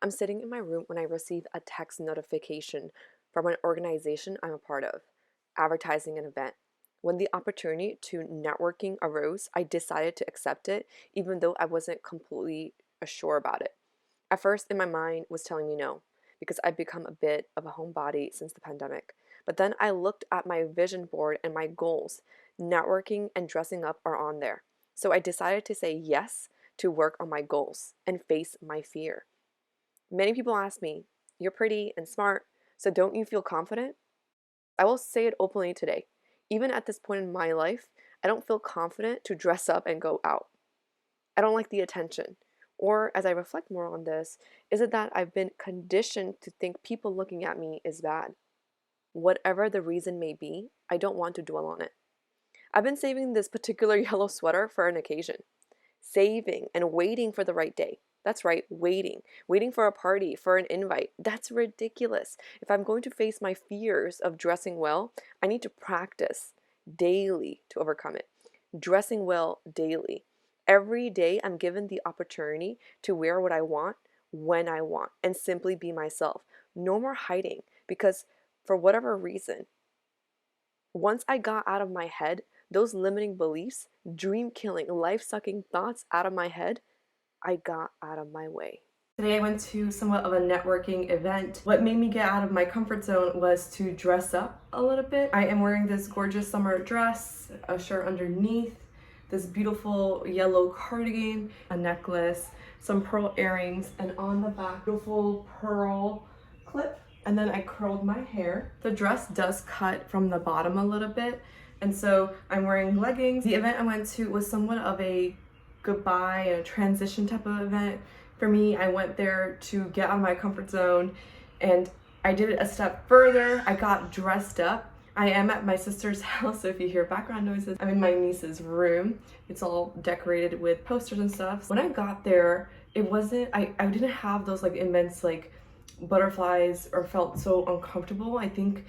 I'm sitting in my room when I receive a text notification from an organization I'm a part of, advertising an event. When the opportunity to networking arose, I decided to accept it, even though I wasn't completely sure about it. At first, in my mind, was telling me no, because I've become a bit of a homebody since the pandemic. But then I looked at my vision board and my goals. Networking and dressing up are on there. So I decided to say yes to work on my goals and face my fear. Many people ask me, "You're pretty and smart, so don't you feel confident?" I will say it openly today. Even at this point in my life, I don't feel confident to dress up and go out. I don't like the attention. Or, as I reflect more on this, is it that I've been conditioned to think people looking at me is bad? Whatever the reason may be, I don't want to dwell on it. I've been saving this particular yellow sweater for an occasion. Saving and waiting for the right day. That's right, waiting. Waiting for a party, for an invite. That's ridiculous. If I'm going to face my fears of dressing well, I need to practice daily to overcome it. Dressing well daily. Every day, I'm given the opportunity to wear what I want, when I want, and simply be myself. No more hiding, because for whatever reason, once I got out of my head, those limiting beliefs, dream killing, life sucking thoughts out of my head, I got out of my way. Today I went to somewhat of a networking event. What made me get out of my comfort zone was to dress up a little bit. I am wearing this gorgeous summer dress, a shirt underneath, this beautiful yellow cardigan, a necklace, some pearl earrings, and on the back, beautiful pearl clip. And then I curled my hair. The dress does cut from the bottom a little bit, and so I'm wearing leggings. The event I went to was somewhat of a goodbye and a transition type of event. For me, I went there to get out of my comfort zone, and I did it a step further. I got dressed up. I am at my sister's house, so if you hear background noises, I'm in my niece's room. It's all decorated with posters and stuff. When I got there, it wasn't, I didn't have those like immense like butterflies or felt so uncomfortable. I think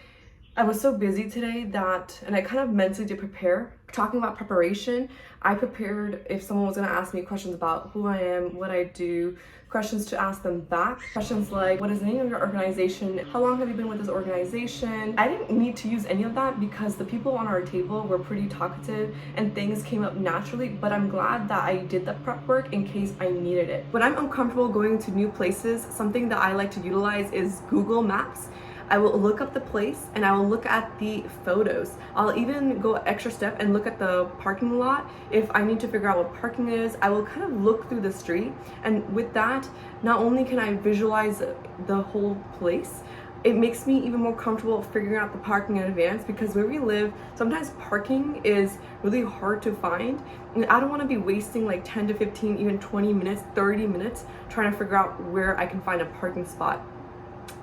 I was so busy today that, and I kind of mentally did prepare. Talking about preparation, I prepared if someone was gonna ask me questions about who I am, what I do, questions to ask them back. Questions like, what is the name of your organization? How long have you been with this organization? I didn't need to use any of that because the people on our table were pretty talkative and things came up naturally, but I'm glad that I did the prep work in case I needed it. When I'm uncomfortable going to new places, something that I like to utilize is Google Maps. I will look up the place and I will look at the photos. I'll even go extra step and look at the parking lot. If I need to figure out what parking is, I will kind of look through the street. And with that, not only can I visualize the whole place, it makes me even more comfortable figuring out the parking in advance, because where we live, sometimes parking is really hard to find. And I don't want to be wasting like 10 to 15, even 20 minutes, 30 minutes trying to figure out where I can find a parking spot.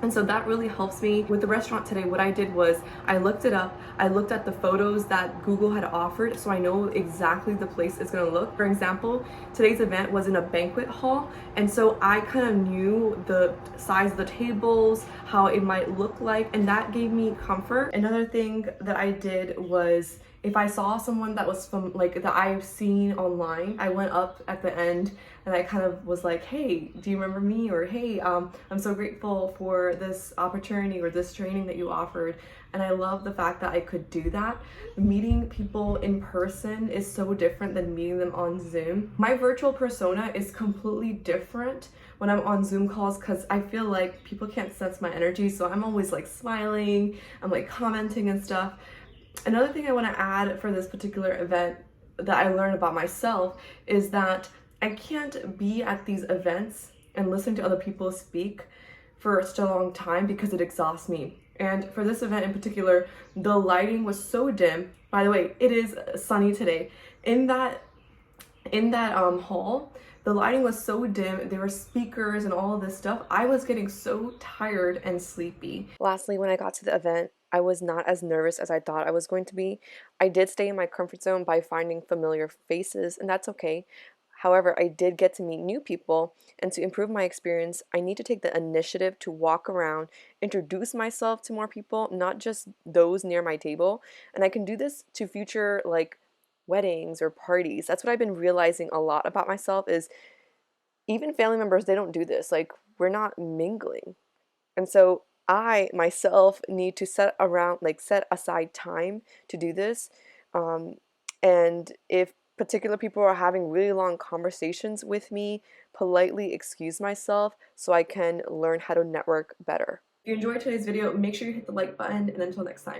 And so that really helps me. With the restaurant today, what I did was I looked it up. I looked at the photos that Google had offered, so I know exactly the place is gonna look. For example, today's event was in a banquet hall, and so I kind of knew the size of the tables, how it might look like, and that gave me comfort. Another thing that I did was, if I saw someone that was from like that I've seen online, I went up at the end and I kind of was like, hey, do you remember me? Or hey, I'm so grateful for this opportunity or this training that you offered. And I love the fact that I could do that. Meeting people in person is so different than meeting them on Zoom. My virtual persona is completely different when I'm on Zoom calls, because I feel like people can't sense my energy, so I'm always like smiling, I'm like commenting and stuff. Another thing I want to add for this particular event that I learned about myself is that I can't be at these events and listen to other people speak for such a long time because it exhausts me. And for this event in particular, the lighting was so dim. By the way, it is sunny today. In that hall, the lighting was so dim. There were speakers and all of this stuff. I was getting so tired and sleepy. Lastly, when I got to the event, I was not as nervous as I thought I was going to be. I did stay in my comfort zone by finding familiar faces, and that's okay. However, I did get to meet new people, and to improve my experience, I need to take the initiative to walk around, introduce myself to more people, not just those near my table. And I can do this to future like weddings or parties. That's what I've been realizing a lot about myself is even family members, they don't do this. Like we're not mingling. And so I myself need to set aside time to do this. Um, and if particular people are having really long conversations with me, politely excuse myself so I can learn how to network better. If you enjoyed today's video, make sure you hit the like button, and until next time.